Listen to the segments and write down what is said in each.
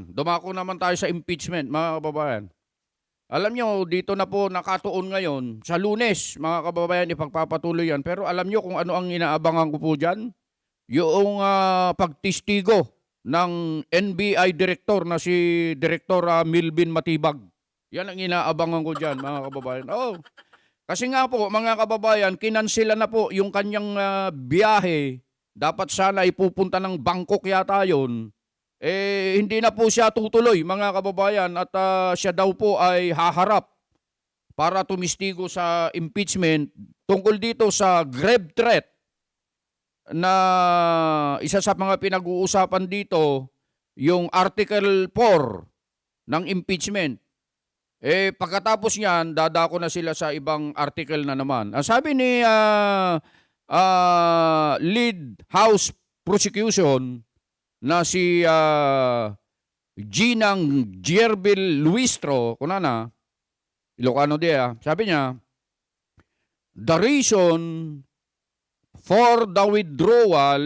Dumako naman tayo sa impeachment, mga kababayan. Alam nyo, dito na po nakatuon ngayon. Sa Lunes, mga kababayan, ipagpapatuloy yan. Pero alam nyo kung ano ang inaabangan ko po dyan? Yung pagtistigo ng NBI Director na si Director Milvin Matibag. Yan ang inaabangan ko dyan, mga kababayan. Oh, kasi nga po, mga kababayan, kinansela na po yung kanyang biyahe. Dapat sana ipupunta ng Bangkok yata yun. Hindi na po siya tutuloy, mga kababayan, at siya daw po ay haharap para tumistigo sa impeachment tungkol dito sa grave threat na isa sa mga pinag-uusapan dito, yung Article 4 ng impeachment. Pagkatapos niyan, dadako na sila sa ibang article na naman. Ang sabi ni Lead House Prosecution na si Ginang Gierbil Luistro, kunana, Ilocano dia, sabi niya, the reason for the withdrawal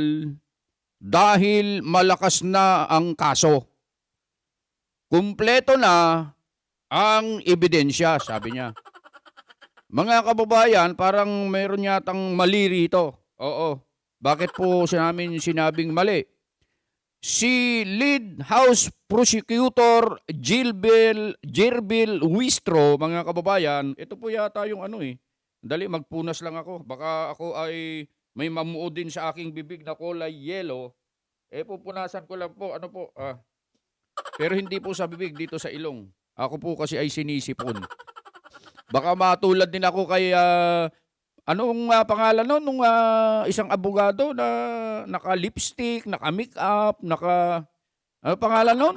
dahil malakas na ang kaso. Kumpleto na ang ebidensya, sabi niya. Mga kababayan, parang mayroon yatang mali rito. Oo. Bakit po sinabing mali? Si Lead House Prosecutor Gierbil Luistro, mga kababayan, ito po yata yung Dali, magpunas lang ako. Baka ako ay may mamuod din sa aking bibig na kulay yellow. Pupunasan ko lang po. Pero hindi po sa bibig, dito sa ilong. Ako po kasi ay sinisipon. Baka matulad din ako kay, anong pangalan nun? Nung isang abogado na naka-lipstick, naka-makeup, ano pangalan nun?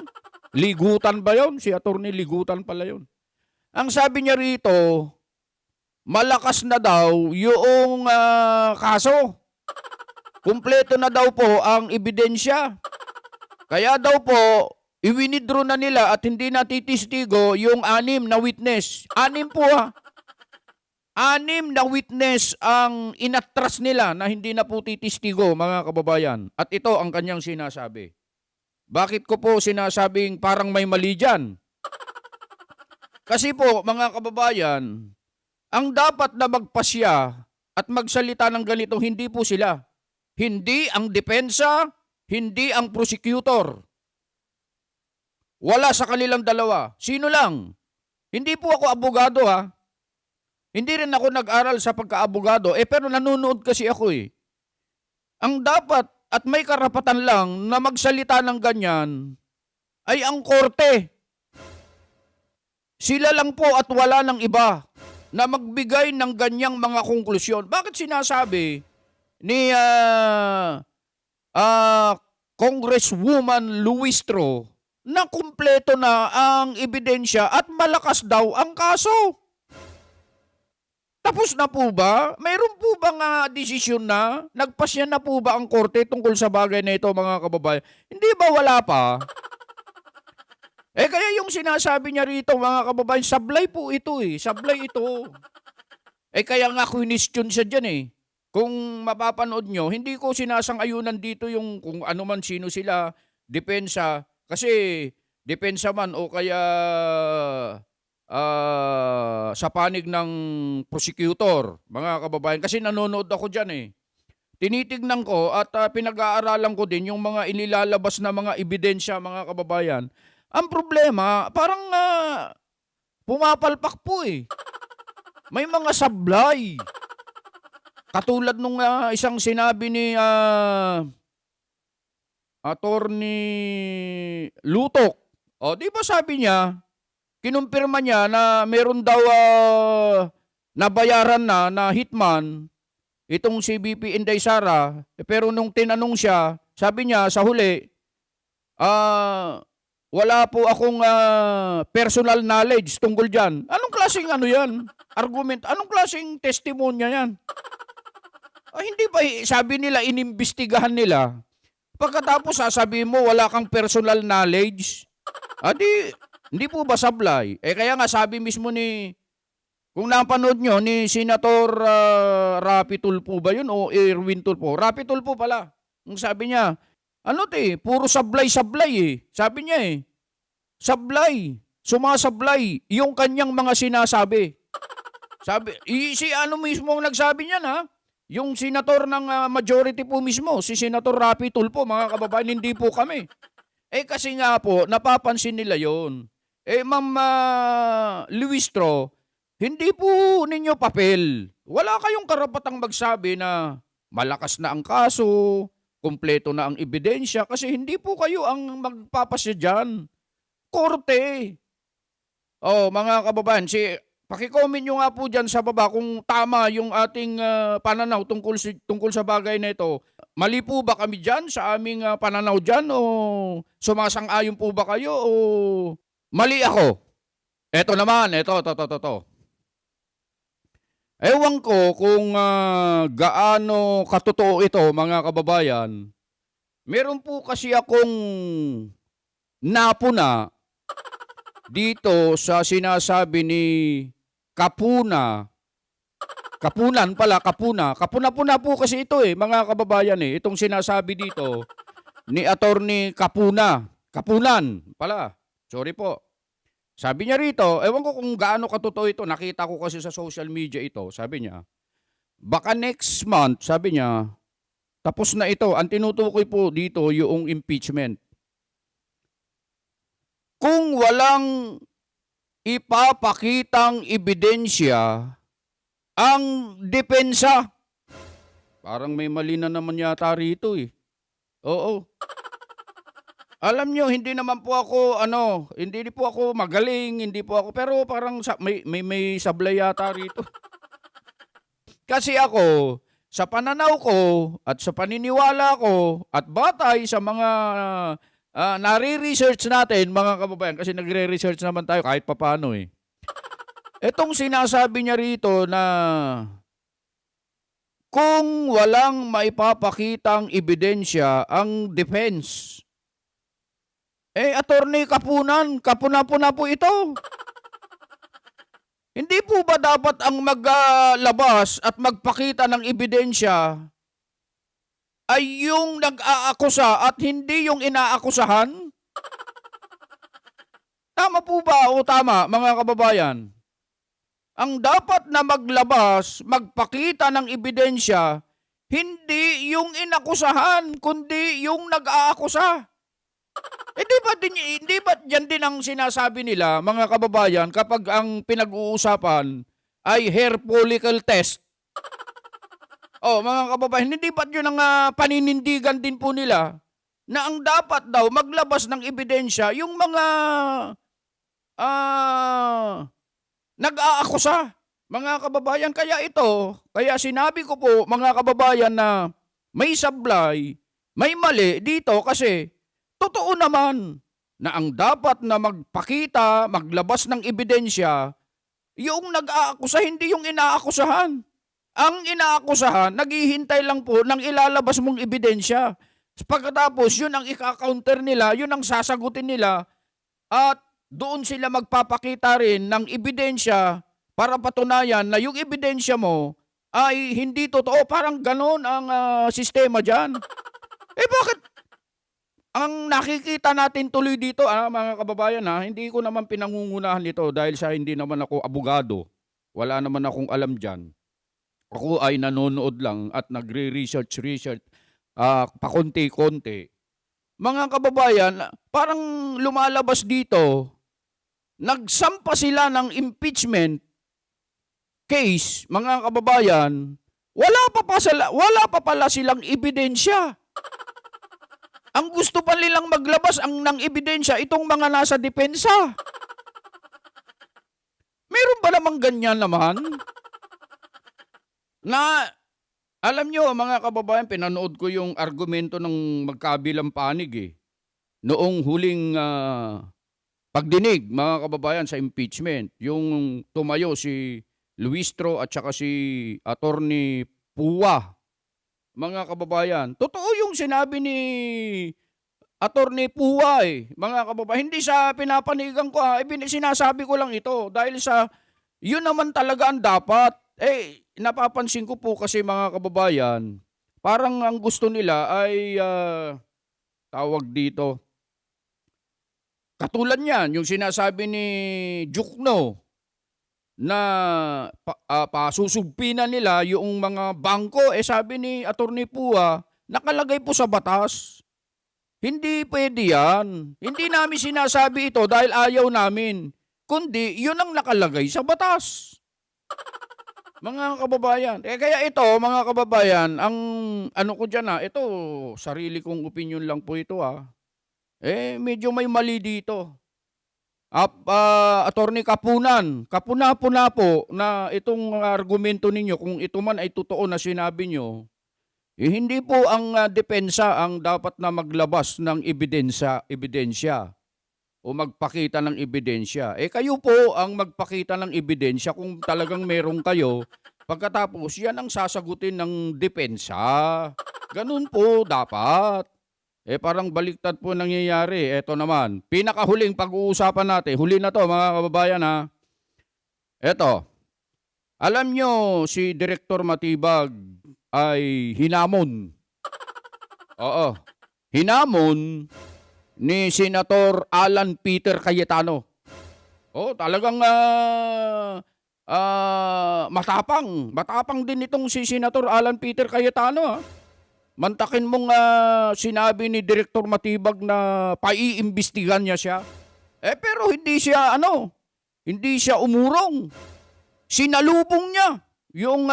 Ligutan ba yon? Si Attorney Ligutan pala yon. Ang sabi niya rito, malakas na daw yung kaso. Kumpleto na daw po ang ebidensya. Kaya daw po, i-withdraw na nila at hindi na titistigo yung 6 na witness. 6 po 6 na witness ang inatras nila na hindi na po titistigo, mga kababayan. At ito ang kanyang sinasabi. Bakit ko po sinasabing parang may mali dyan? Kasi po, mga kababayan, ang dapat na magpasya at magsalita ng ganito, hindi po sila. Hindi ang depensa, hindi ang prosecutor. Wala sa kanilang dalawa. Sino lang? Hindi po ako abogado Hindi rin ako nag-aral sa pagka-abogado. Pero nanonood kasi ako Ang dapat at may karapatan lang na magsalita ng ganyan ay ang korte. Sila lang po at wala ng iba na magbigay ng ganyang mga konklusyon. Bakit sinasabi ni Congresswoman Luistro na kumpleto na ang ebidensya at malakas daw ang kaso? Tapos na po ba? Mayroon po bang desisyon na? Nagpasya na po ba ang korte tungkol sa bagay na ito, mga kababayan? Hindi ba wala pa? Kaya yung sinasabi niya rito, mga kababayan, sablay po ito Sablay ito. Kaya nga question siya dyan Kung mapapanood nyo, hindi ko sinasang-ayunan dito yung kung ano man sino sila, depensa. Kasi depensa man o kaya sa panig ng prosecutor, mga kababayan. Kasi nanonood ako dyan Tinitignan ko at pinag-aaralan ko din yung mga inilalabas na mga ebidensya, mga kababayan. Ang problema, parang pumapalpak po May mga sablay. Katulad nung isang sinabi ni Attorney Lutok. Di ba sabi niya, kinumpirma niya na meron daw nabayaran na hitman itong si BP Inday Sara. Pero nung tinanong siya, sabi niya sa huli, wala po akong personal knowledge tungkol dyan. Anong klaseng yan? Argument? Anong klaseng testimonya yan? Hindi ba sabi nila, inimbestigahan nila. Pagkatapos sasabihin mo, wala kang personal knowledge. Hindi po ba sablay? Kaya nga sabi mismo kung napanood nyo, ni Senator Rapi Tulfo ba yun o Erwin Tulfo? Rapi Tulfo pala. Ang sabi niya, puro sablay-sablay Sabi niya sumasablay yung kanyang mga sinasabi. Si ano mismo ang nagsabi niyan ha? Yung senator ng majority po mismo, si Senator Rapi Tulfo, mga kababayan, hindi po kami. Kasi nga po, napapansin nila yon. Ma'am Luistro, hindi po ninyo papel. Wala kayong karapatang magsabi na malakas na ang kaso, kumpleto na ang ebidensya, kasi hindi po kayo ang magpapasya dyan. Korte. Mga kababayan, paki-comment nyo nga po dyan sa baba kung tama yung ating pananaw tungkol sa bagay na ito. Mali po ba kami dyan sa aming pananaw dyan o sumasang-ayon po ba kayo o mali ako? Ito naman, ito. Ewan ko kung gaano katotoo ito, mga kababayan. Meron po kasi akong napuna dito sa sinasabi ni Kapuna. Kapuna po kasi ito mga kababayan Itong sinasabi dito ni Attorney Kapunan pala. Sorry po. Sabi niya rito, ewan ko kung gaano katotoo ito. Nakita ko kasi sa social media ito. Sabi niya, baka next month, sabi niya, tapos na ito. Ang tinutukoy po dito yung impeachment. Kung walang ipapakitang ebidensya ang depensa. Parang may mali na naman yata rito Oo. Alam nyo, hindi naman po ako, hindi po ako magaling, pero parang may sablay yata rito. Kasi ako, sa pananaw ko at sa paniniwala ko at batay sa mga nare-research natin, mga kababayan, kasi nagre-research naman tayo kahit papaano Itong sinasabi niya rito na kung walang maipapakitang ebidensya ang defense, Attorney Kapuna po ito. Hindi po ba dapat ang maglabas at magpakita ng ebidensya ay yung nag-aakusa at hindi yung inaakusahan? Tama po ba o tama, mga kababayan? Ang dapat na maglabas, magpakita ng ebidensya, hindi yung inakusahan, kundi yung nag-aakusa. Di ba yan din ang sinasabi nila, mga kababayan, kapag ang pinag-uusapan ay hair follicle test? Mga kababayan, hindi ba't yun ang paninindigan din po nila na ang dapat daw maglabas ng ebidensya yung mga nag-aakusa, mga kababayan. Kaya sinabi ko po, mga kababayan, na may sablay, may mali dito kasi totoo naman na ang dapat na magpakita, maglabas ng ebidensya, yung nag-aakusa, hindi yung inaakusahan. Ang inaakusahan, naghihintay lang po ng ilalabas mong ebidensya. Pagkatapos, yun ang ika-counter nila, yun ang sasagutin nila, at doon sila magpapakita rin ng ebidensya para patunayan na yung ebidensya mo ay hindi totoo. Parang ganon ang sistema dyan. Bakit? Ang nakikita natin tuloy dito, mga kababayan, hindi ko naman pinangungunahan ito dahil sa hindi naman ako abogado. Wala naman akong alam dyan. Ako ay nanonood lang at nagre-research, pakonti-konti. Mga kababayan, parang lumalabas dito, nagsampa sila ng impeachment case, mga kababayan, wala pa pala silang ebidensya. Ang gusto pa nilang maglabas ng ebidensya itong mga nasa depensa. Meron ba namang ganyan naman? Na, alam nyo, mga kababayan, pinanood ko yung argumento ng magkabilang panig noong huling pagdinig, mga kababayan, sa impeachment. Yung tumayo si Luistro at saka si Attorney Puwa. Mga kababayan, totoo yung sinabi ni Attorney Puwa mga kababayan. Hindi sa pinapanigan ko sinasabi ko lang ito dahil sa yun naman talaga ang dapat. Napapansin ko po kasi, mga kababayan, parang ang gusto nila ay tawag dito, Katulad niyan, yung sinasabi ni Jukno na pasusugpinan nila yung mga bangko, sabi ni Attorney Pua, nakalagay po sa batas. Hindi pwede yan. Hindi namin sinasabi ito dahil ayaw namin. Kundi, yun ang nakalagay sa batas. Mga kababayan. Kaya ito, mga kababayan, ang ano ko dyan ito, sarili kong opinion lang po ito medyo may mali dito. Attorney Kapunan, kapuna-puna po na itong argumento ninyo, kung ito man ay totoo na sinabi nyo, hindi po ang depensa ang dapat na maglabas ng ebidensya o magpakita ng ebidensya. Kayo po ang magpakita ng ebidensya kung talagang meron kayo. Pagkatapos, yan ang sasagutin ng depensa. Ganun po dapat. Parang baliktad po nangyayari. Eto naman, pinakahuling pag-uusapan natin. Huli na to mga kababayan Eto, alam nyo si Director Matibag ay hinamon. Oo. Hinamon ni Senator Alan Peter Cayetano. Talagang matapang. Matapang din itong si Senator Alan Peter Cayetano. Mantakin mong sinabi ni Director Matibag na paiimbestigan niya siya. Pero hindi siya umurong. Sinalubong niya yung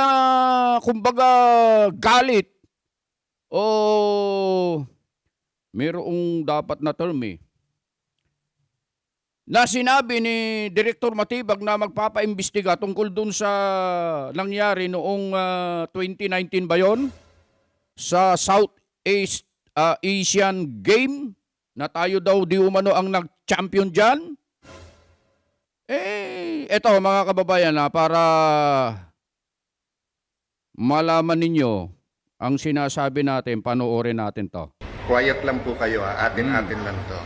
kumbaga galit mayroong dapat na term na sinabi ni Director Matibag na magpapaimbestiga tungkol dun sa nangyari noong 2019 ba yun? Sa Southeast Asian Game na tayo daw di umano ang nag-champion dyan. Eto mga kababayan para malaman ninyo ang sinasabi natin, panoorin natin to. Quiet lang po kayo atin-atin lang to.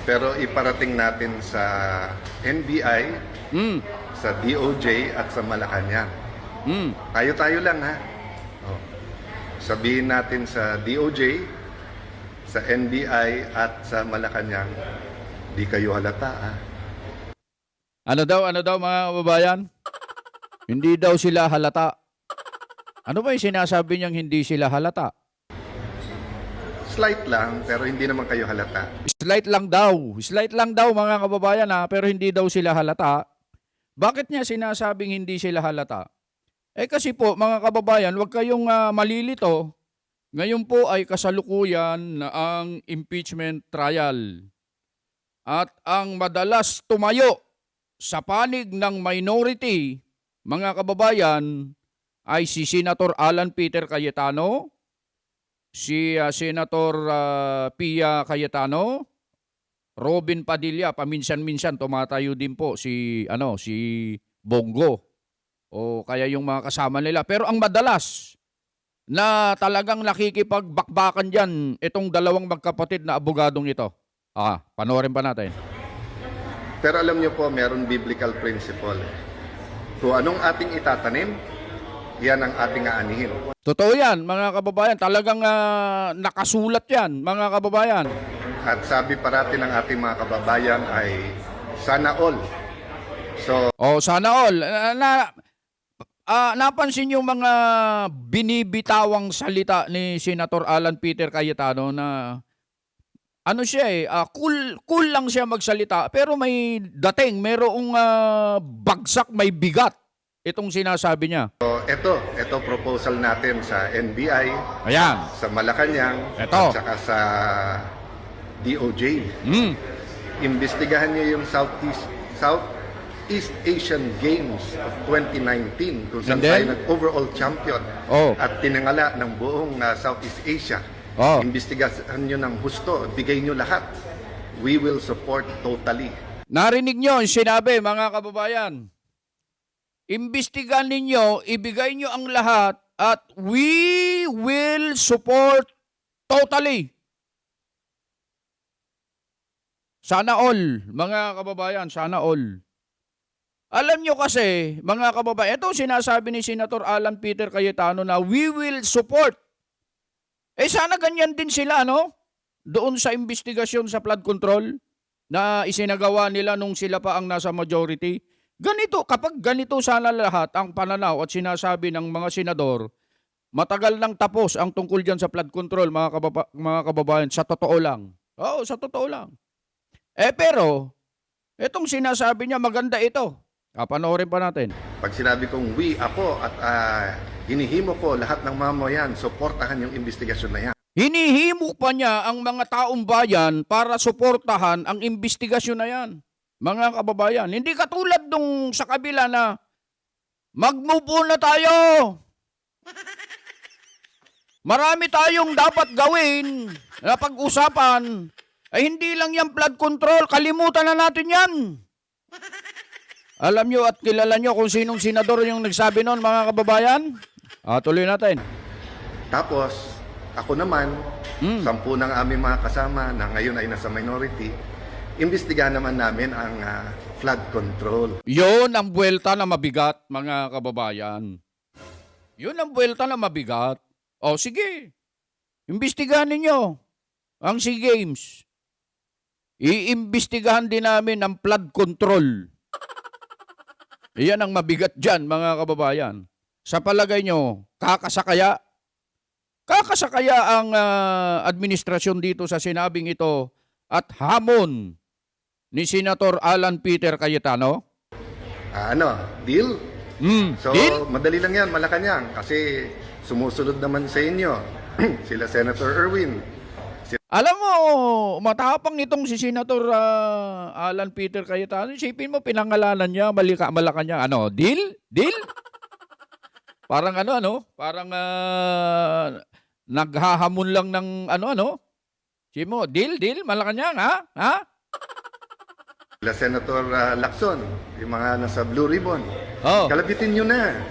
Pero iparating natin sa NBI, sa DOJ at sa Malacanang. Tayo-tayo lang Sabihin natin sa DOJ, sa NBI at sa Malacanang, di kayo halata Ano daw mga kababayan? Hindi daw sila halata. Ano ba yung sinasabi niyang hindi sila halata? Slight lang, pero hindi naman kayo halata. Slight lang daw mga kababayan pero hindi daw sila halata. Bakit niya sinasabing hindi sila halata? Kasi po mga kababayan, huwag kayong malilito. Ngayon po ay kasalukuyan na ang impeachment trial. At ang madalas tumayo sa panig ng minority, mga kababayan, ay si Senator Alan Peter Cayetano, si Senator Pia Cayetano, Robin Padilla, paminsan-minsan tumatayo din po si Bongo o kaya yung mga kasama nila. Pero ang madalas na talagang nakikipagbakbakan diyan itong dalawang magkapatid na abogadong ito. Panoorin pa natin. Pero alam niyo po, meron biblical principle. Kung anong ating itatanim, yan ang ating aanihin. Totoo yan, mga kababayan. Talagang nakasulat yan, mga kababayan. At sabi parati ng ating mga kababayan ay sana all. Sana all. Napansin yung mga binibitawang salita ni Senator Alan Peter Cayetano na cool lang siya magsalita pero may dating, mayroong bagsak, may bigat itong sinasabi niya. Ito proposal natin sa NBI, ayan, sa Malacanang, at saka sa DOJ. Imbestigahan niyo yung Southeast Asian Games of 2019 kung saan tayo nag-overall champion at tinangala ng buong Southeast Asia. Imbestigahan nyo ng husto, bigay nyo lahat. We will support totally. Narinig nyo yung sinabi, mga kababayan. Imbestigahan ninyo, ibigay nyo ang lahat at we will support totally. Sana all, mga kababayan, sana all. Alam nyo kasi, mga kababayan, ito sinasabi ni Senator Alan Peter Cayetano na we will support. Sana ganyan din sila, doon sa investigasyon sa flood control na isinagawa nila nung sila pa ang nasa majority. Ganito, kapag ganito sana lahat ang pananaw at sinasabi ng mga senador, matagal nang tapos ang tungkol dyan sa flood control, mga kababayan, sa totoo lang. Oo, sa totoo lang. Pero, itong sinasabi niya, maganda ito. Panoorin pa natin. Pag sinabi kong we, ako, at hinihimo ko lahat ng mamayan, suportahan yung investigasyon na yan. Hinihimo pa niya ang mga taong bayan para suportahan ang investigasyon na yan. Mga kababayan, hindi katulad nung sa kabila na mag-move on na tayo. Marami tayong dapat gawin na pag-usapan. Ay hindi lang yan flood control, kalimutan na natin yan. Alam nyo at kilala nyo kung sinong senador yung nagsabi noon, mga kababayan? Tuloy natin. Tapos, ako naman, 10 ng aming mga kasama na ngayon ay nasa minority, imbestigahan naman namin ang flood control. Yun ang buwelta na mabigat, mga kababayan. Yun ang buwelta na mabigat. O sige, imbestigahan ninyo ang SEA Games. Iimbestigahan din namin ang flood control. Iyan ang mabigat dyan, mga kababayan. Sa palagay nyo, kakasakaya? Kakasakaya ang administrasyon dito sa sinabing ito at hamon ni Senator Alan Peter Cayetano? Deal? So, deal? madali lang yan, Malacanang. Kasi sumusunod naman sa inyo, sila Senator Erwin. Alam mo, matapang itong si Senator Alan Peter Cayetano. Isipin mo, pinangalanan niya, Malacanang. Deal? Deal? Parang parang naghahamon lang ng Isipin mo, deal? Malacanang, ha? Sila Senator Lacson, yung mga nasa Blue Ribbon. Oh. Kalabitin nyo na.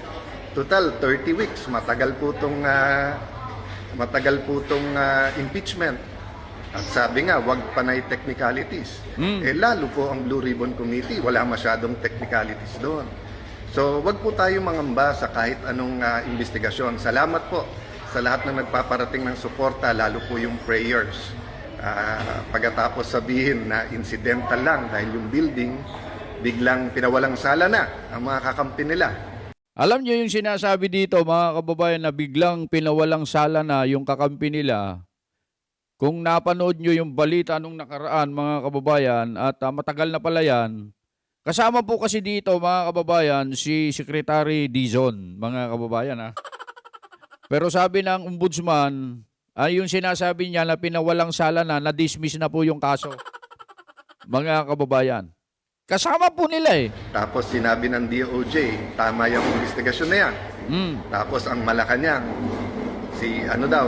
Total, 30 weeks. Matagal po tong impeachment. At sabi nga, wag panay technicalities. Lalo po ang Blue Ribbon Committee, wala masyadong technicalities doon. So, wag po tayo mangamba sa kahit anong investigasyon. Salamat po sa lahat ng nagpaparating ng suporta, lalo po yung prayers. Pagkatapos sabihin na incidental lang dahil yung building, biglang pinawalang sala na ang mga kakampi nila. Alam niyo yung sinasabi dito, mga kababayan, na biglang pinawalang sala na yung kakampi nila. Kung napanood nyo yung balita nung nakaraan, mga kababayan, at matagal na pala yan, kasama po kasi dito, mga kababayan, si Secretary Dizon, mga kababayan. Pero sabi ng ombudsman, yung sinasabi niya na pinawalang sala na-dismiss na po yung kaso. Mga kababayan. Kasama po nila Tapos sinabi ng DOJ, tama yung investigasyon na yan. Tapos ang Malacanang,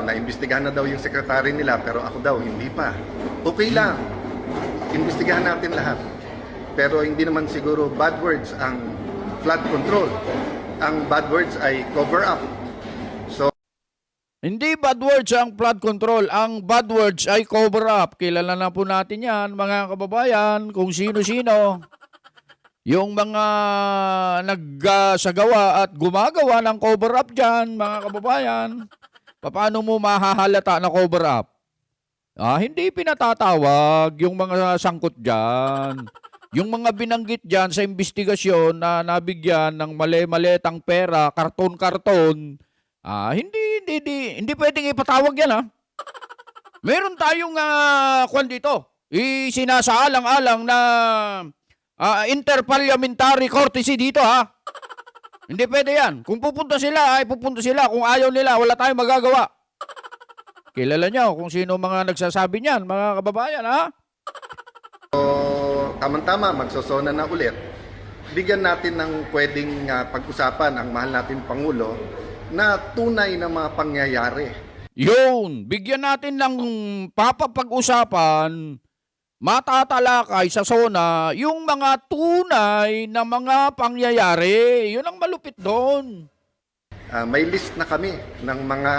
naimbestigahan na daw yung sekretary nila, pero ako daw, hindi pa. Okay lang. Imbestigahan natin lahat. Pero hindi naman siguro bad words ang flood control. Ang bad words ay cover up. So, hindi bad words ang flood control. Ang bad words ay cover up. Kilala na po natin yan, mga kababayan, kung sino-sino. Yung mga nagsagawa at gumagawa ng cover up dyan, mga kababayan. Paano mo mahahalata na cover up? Hindi pinatatawag yung mga sangkot dyan. Yung mga binanggit dyan sa investigasyon na nabigyan ng mali-malitang pera, karton-karton, hindi pwedeng ipatawag yan, Meron tayong kwan dito. Isinasaalang-alang na interparliamentary courtesy dito, Hindi pwede yan. Kung pupunta sila, ay pupunta sila. Kung ayaw nila, wala tayong magagawa. Kilala niyo kung sino mga nagsasabi niyan, mga kababayan, So, tamang-tama, magsosona na ulit. Bigyan natin ng pwedeng pag-usapan ang mahal natin Pangulo na tunay na mga pangyayari. Yun, bigyan natin ng papapag-usapan, matatalakay sa SONA yung mga tunay na mga pangyayari. Yun ang malupit doon. May list na kami ng mga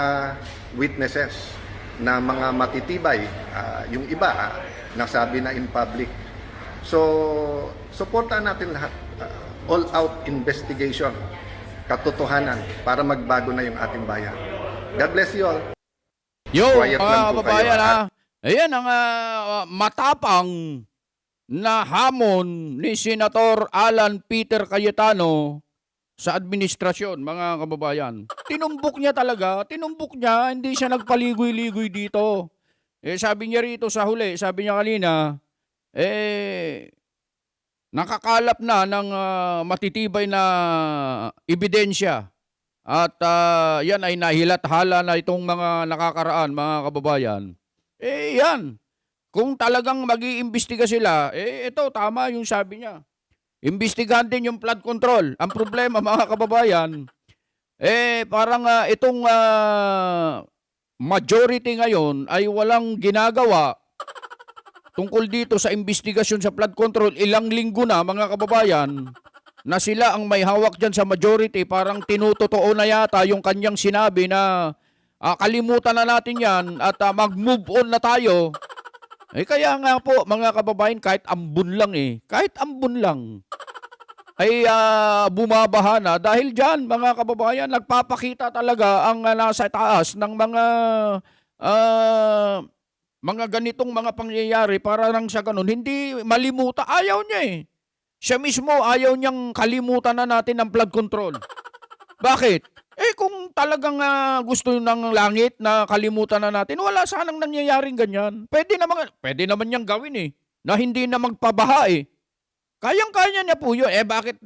witnesses na mga matitibay. Yung iba, nasabi na in public. So, supportan natin lahat. All-out investigation, katotohanan, para magbago na yung ating bayan. God bless you all. Yo, Quiet lang mga po kababayan, kayo, Ayan ang matapang na hamon ni Senator Alan Peter Cayetano sa administrasyon, mga kababayan. Tinumbok niya talaga, hindi siya nagpaligoy-ligoy dito. Sabi niya rito sa huli, sabi niya kanina, nakakalap na ng matitibay na ebidensya. At yan ay nahilat-hala na itong mga nakakaraan, mga kababayan. Yan. Kung talagang mag-iimbestiga sila, ito, tama yung sabi niya. Imbestigahan din yung flood control. Ang problema, mga kababayan, parang itong majority ngayon ay walang ginagawa tungkol dito sa investigasyon sa flood control. Ilang linggo na, mga kababayan, na sila ang may hawak dyan sa majority. Parang tinutotoo na yata yung kanyang sinabi na kalimutan na natin yan at mag-move on na tayo. Kaya nga po, mga kababayan, kahit ambon lang kahit ambon lang, ay bumabaha na. Dahil dyan, mga kababayan, nagpapakita talaga ang nasa taas ng mga ganitong mga pangyayari para nang sa ganun. Hindi malimutan. Ayaw niya Siya mismo ayaw niyang kalimutan na natin ang flood control. Bakit? Kung talagang gusto ng langit na kalimutan na natin, wala sanang nangyayaring ganyan. Pwede naman niyang gawin na hindi na magpabaha Kayang-kaya niya po yun. Bakit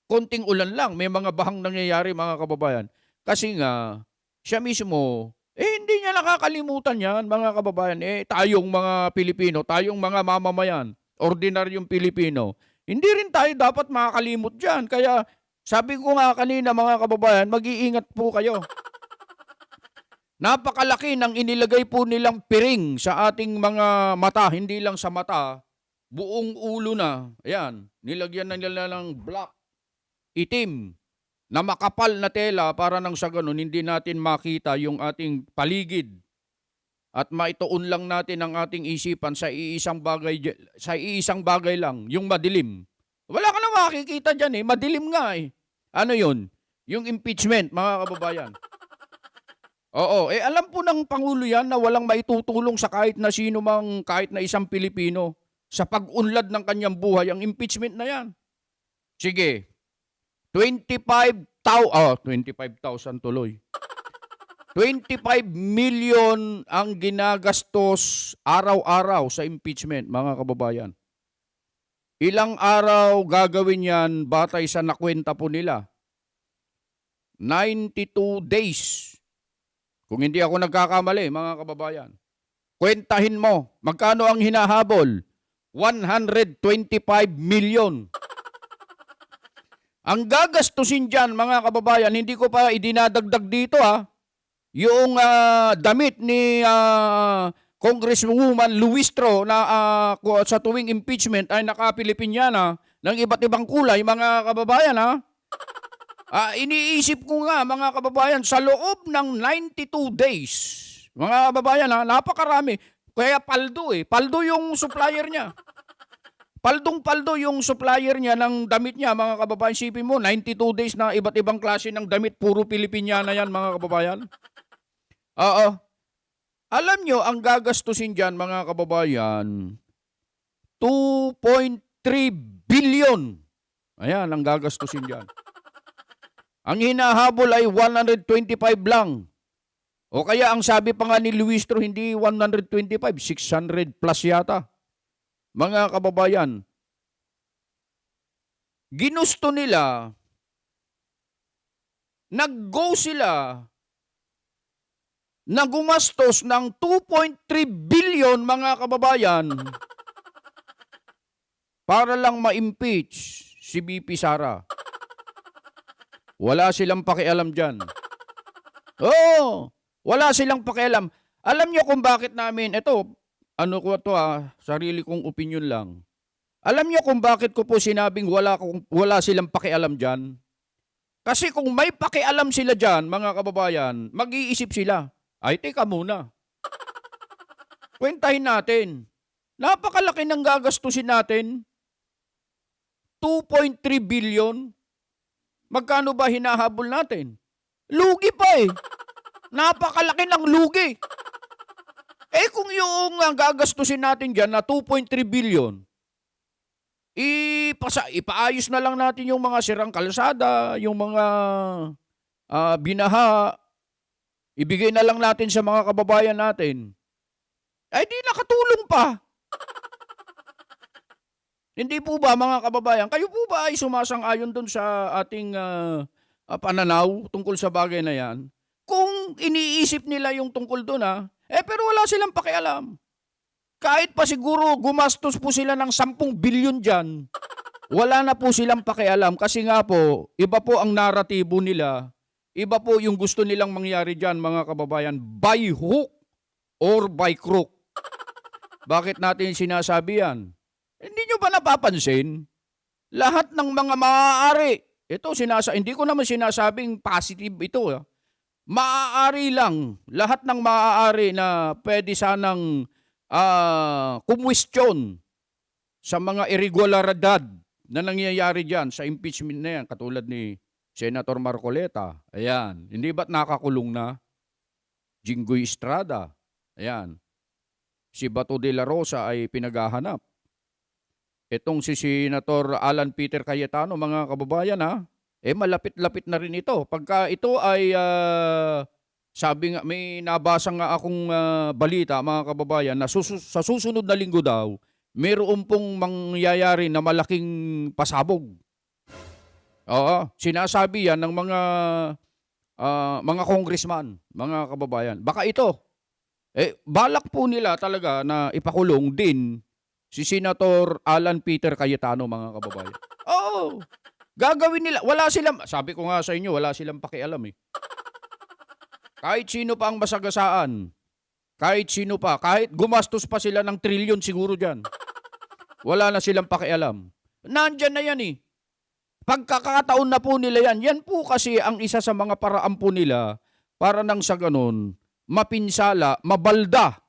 konting ulan lang, may mga bahang nangyayari, mga kababayan? Kasi nga, siya mismo, hindi niya nakakalimutan yan, mga kababayan. Tayong mga Pilipino, tayong mga mamamayan, ordinaryong Pilipino, hindi rin tayo dapat makakalimot dyan. Kaya, sabi ko nga kanina, mga kababayan, mag-iingat po kayo. Napakalaki ng inilagay po nilang piring sa ating mga mata, hindi lang sa mata, buong ulo na. Ayan, nilagyan na nila ng black, itim, na makapal na tela para nang sa ganun hindi natin makita yung ating paligid. At maituon lang natin ang ating isipan sa iisang bagay lang, yung madilim. Wala ka na makikita dyan madilim nga Ano yun? Yung impeachment, mga kababayan. Oo, alam po ng Pangulo yan na walang maitutulong sa kahit na sino mang, kahit na isang Pilipino sa pag-unlad ng kanyang buhay, ang impeachment na yan. Sige, 25,000 tuloy. 25 million ang ginagastos araw-araw sa impeachment, mga kababayan. Ilang araw gagawin yan batay sa nakwenta po nila? 92 days. Kung hindi ako nagkakamali, mga kababayan. Kwentahin mo, magkano ang hinahabol? 125 million. Ang gagastusin dyan, mga kababayan, hindi ko pa idinadagdag dito yung damit ni Congresswoman Luistro na sa tuwing impeachment ay naka-Pilipiniana ng iba't ibang kulay, mga kababayan iniisip ko nga, mga kababayan, sa loob ng 92 days, mga kababayan napakarami. Kaya paldo paldo yung supplier niya. Paldong-paldo yung supplier niya ng damit niya, mga kababayan. Sipin mo, 92 days na iba't ibang klase ng damit, puro Pilipiniana yan, mga kababayan. Oo. Alam nyo, ang gagastusin dyan, mga kababayan, 2.3 billion. Ayan, ang gagastusin dyan. Ang hinahabol ay 125 lang. O kaya ang sabi pa nga ni Luistro, hindi 125, 600 plus yata. Mga kababayan, ginusto nila, nag-go sila na gumastos ng 2.3 billion, mga kababayan, para lang ma-impeach si BP Sara. Wala silang pakialam dyan. Oo, wala silang pakialam. Alam nyo kung bakit namin, sarili kong opinion lang. Alam nyo kung bakit ko po sinabing wala silang pakialam dyan? Kasi kung may pakialam sila dyan, mga kababayan, mag-iisip sila, ay teka muna. Kwentahin natin. Napakalaki ng gagastusin natin. 2.3 billion. Magkano ba hinahabol natin? Lugi pa Napakalaki ng lugi. Kung yung gagastusin natin dyan na 2.3 billion, ipaayos na lang natin yung mga sirang kalsada, yung mga binaha, ibigay na lang natin sa mga kababayan natin. Ay di nakatulong pa. Hindi po ba mga kababayan, kayo po ba ay sumasang-ayon doon sa ating pananaw tungkol sa bagay na yan? Kung iniisip nila yung tungkol doon pero wala silang pakialam. Kahit pa siguro gumastos po sila ng 10 bilyon dyan, wala na po silang pakialam kasi nga po, iba po ang naratibo nila, iba po yung gusto nilang mangyari dyan mga kababayan, by hook or by crook. Bakit natin sinasabi yan? Hindi nyo ba napapansin? Lahat ng mga maaari, hindi ko naman sinasabing positive ito. Maaari lang, lahat ng maaari na pwede sanang kumwestiyon sa mga irregularidad na nangyayari dyan sa impeachment na yan, katulad ni Senator Marcoleta. Ayan, hindi ba't nakakulong na? Jinggoy Estrada. Ayan. Si Bato de la Rosa ay pinaghahanap. Itong si Senator Alan Peter Cayetano, mga kababayan malapit-lapit na rin ito. Pagka ito ay, sabi nga, may nabasa nga akong balita, mga kababayan, na sa susunod na linggo daw, mayroon pong mangyayari na malaking pasabog. Oo, sinasabi yan ng mga congressman, mga kababayan. Baka ito, balak po nila talaga na ipakulong din si Senator Alan Peter Cayetano, mga kababayan. Oo, gagawin nila. Wala silang, sabi ko nga sa inyo, wala silang pakialam Kahit sino pa ang masagasaan, kahit sino pa, kahit gumastos pa sila ng trilyon siguro dyan, wala na silang pakialam. Nandyan na yan Pagkakataon na po nila yan. Yan po kasi ang isa sa mga paraan po nila para nang sa ganun, mapinsala, mabalda,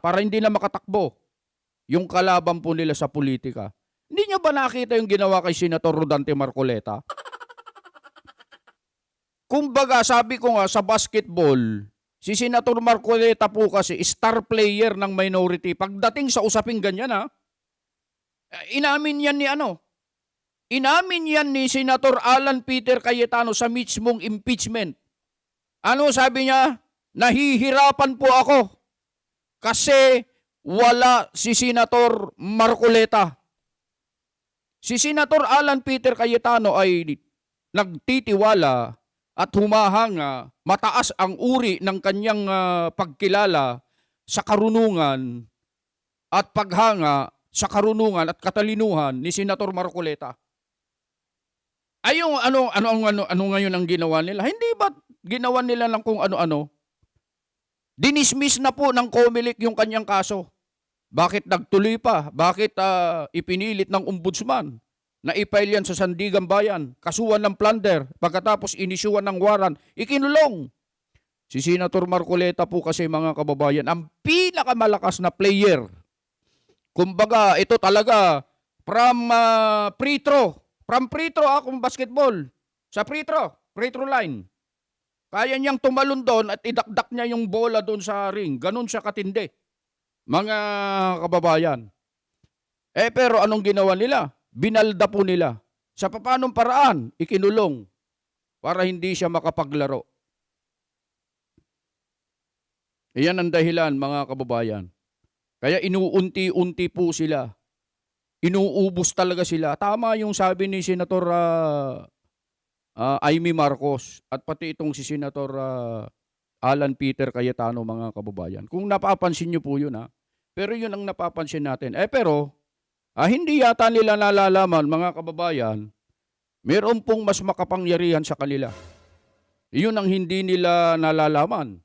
para hindi na makatakbo yung kalaban po nila sa politika. Hindi nyo ba nakita yung ginawa kay Senator Rodante Marcoleta? Kumbaga, sabi ko nga sa basketball, si Senator Marcoleta po kasi star player ng minority. Pagdating sa usaping ganyan inamin yan ni Senator Alan Peter Cayetano sa mismong impeachment. Ano sabi niya? Nahihirapan po ako kasi wala si Senator Marcoleta. Si Senator Alan Peter Cayetano ay nagtitiwala at humahanga, mataas ang uri ng kanyang pagkilala sa karunungan at paghanga sa karunungan at katalinuhan ni Senator Marcoleta. Ay yung ano ngayon ang ginawa nila? Hindi ba ginawa nila lang kung ano-ano? Dinismiss na po ng COMELEC yung kanyang kaso. Bakit nagtuloy pa? Bakit ipinilit ng ombudsman na i-file yan sa Sandigan Bayan? Kasuhan ng plunder. Pagkatapos inisyuhan ng warrant, ikinulong. Si Senator Marcoleta po kasi, mga kababayan, ang pinakamalakas na player. Kumbaga, ito talaga from free throw. From free throw akong basketball. Sa free throw line. Kaya niyang tumalon doon at idakdak niya yung bola doon sa ring. Ganun siya katindi. Mga kababayan. Pero anong ginawa nila? Binalda po nila. Sa papanong paraan, ikinulong para hindi siya makapaglaro. Iyan ang dahilan, mga kababayan. Kaya inuunti-unti po sila. Inuubos talaga sila. Tama yung sabi ni Senator Amy Marcos at pati itong si Senator Alan Peter Cayetano, mga kababayan. Kung napapansin nyo po yun pero yun ang napapansin natin. Pero hindi yata nila nalalaman, mga kababayan, meron pong mas makapangyarihan sa kanila. Yun ang hindi nila nalalaman.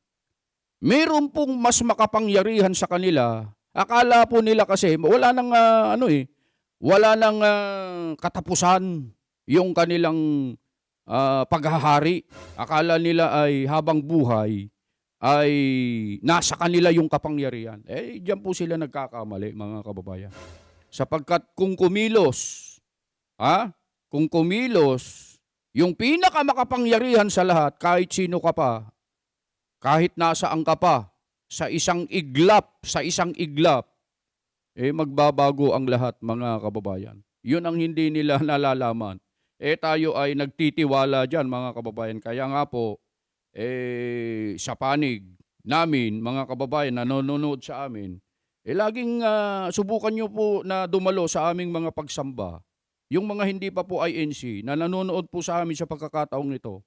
Meron pong mas makapangyarihan sa kanila. Akala po nila kasi wala nang wala nang katapusan yung kanilang paghahari. Akala nila ay habang buhay ay nasa kanila yung kapangyarihan. Diyan po sila nagkakamali, mga kababayan. Sapagkat kung kumilos, yung pinakamakapangyarihan sa lahat, kahit sino ka pa, kahit nasaan ka pa, sa isang iglap, magbabago ang lahat, mga kababayan. Yun ang hindi nila nalalaman. Tayo ay nagtitiwala dyan, mga kababayan. Kaya nga po, sa panig namin, mga kababayan, na nanonood sa amin, laging subukan nyo po na dumalo sa aming mga pagsamba. Yung mga hindi pa po INC na nanonood po sa amin sa pagkakataong ito.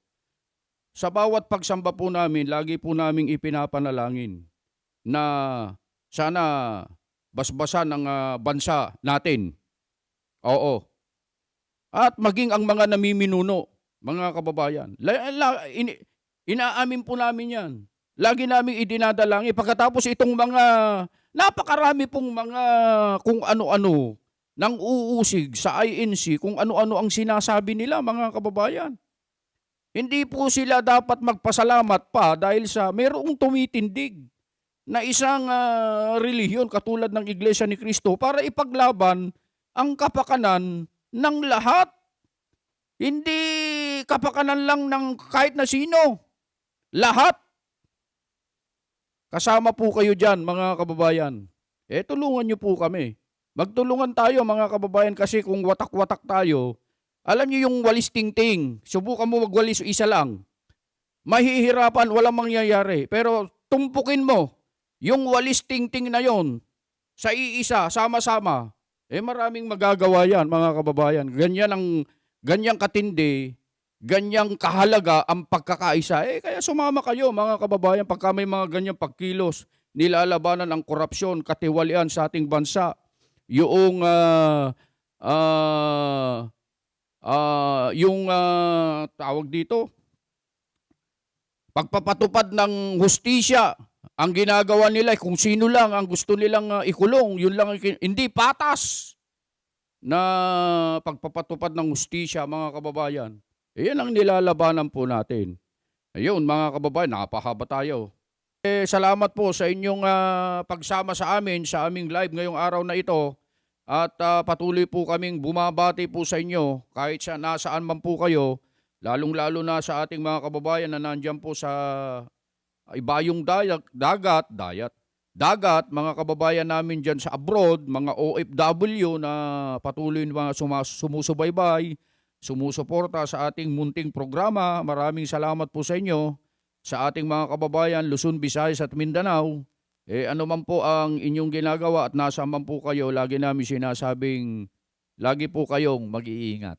Sa bawat pagsamba po namin, lagi po naming ipinapanalangin na sana basbasan ang bansa natin. Oo. At maging ang mga namiminuno, mga kababayan. Inaamin po namin yan. Lagi namin idinadalangin. Pagkatapos itong mga napakarami pong mga kung ano-ano nang uusig sa INC, kung ano-ano ang sinasabi nila, mga kababayan. Hindi po sila dapat magpasalamat pa dahil sa mayroong tumitindig na isang relihiyon katulad ng Iglesia ni Cristo para ipaglaban ang kapakanan ng lahat. Hindi kapakanan lang ng kahit na sino. Lahat. Kasama po kayo dyan, mga kababayan. Tulungan nyo po kami. Magtulungan tayo, mga kababayan, kasi kung watak-watak tayo, alam niyo yung walis tingting, subukan mo magwalis isa lang. Mahihirapan, walang mangyayari. Pero tumpukin mo yung walis tingting na yon sa iisa, sama-sama. Maraming magagawa yan, mga kababayan. Ganyang katindi, ganyang kahalaga ang pagkakaisa. Kaya sumama kayo, mga kababayan, pagka may mga ganyang pagkilos, nilalabanan ang korupsyon, katiwalian sa ating bansa. Yung tawag dito, pagpapatupad ng hustisya, ang ginagawa nila kung sino lang ang gusto nilang ikulong, yun lang hindi patas na pagpapatupad ng hustisya, mga kababayan. Yan ang nilalabanan po natin. Ayun, mga kababayan, napahaba tayo. Salamat po sa inyong pagsama sa amin sa aming live ngayong araw na ito. At patuloy po kaming bumabati po sa inyo kahit nasaan man po kayo, lalong-lalo na sa ating mga kababayan na nandiyan po sa ibayong dagat, mga kababayan namin dyan sa abroad, mga OFW na patuloy na sumusubaybay, sumusuporta sa ating munting programa. Maraming salamat po sa inyo, sa ating mga kababayan Luzon, Visayas at Mindanao. Ano man po ang inyong ginagawa at nasa man po kayo, lagi namin sinasabing, lagi po kayong mag-iingat.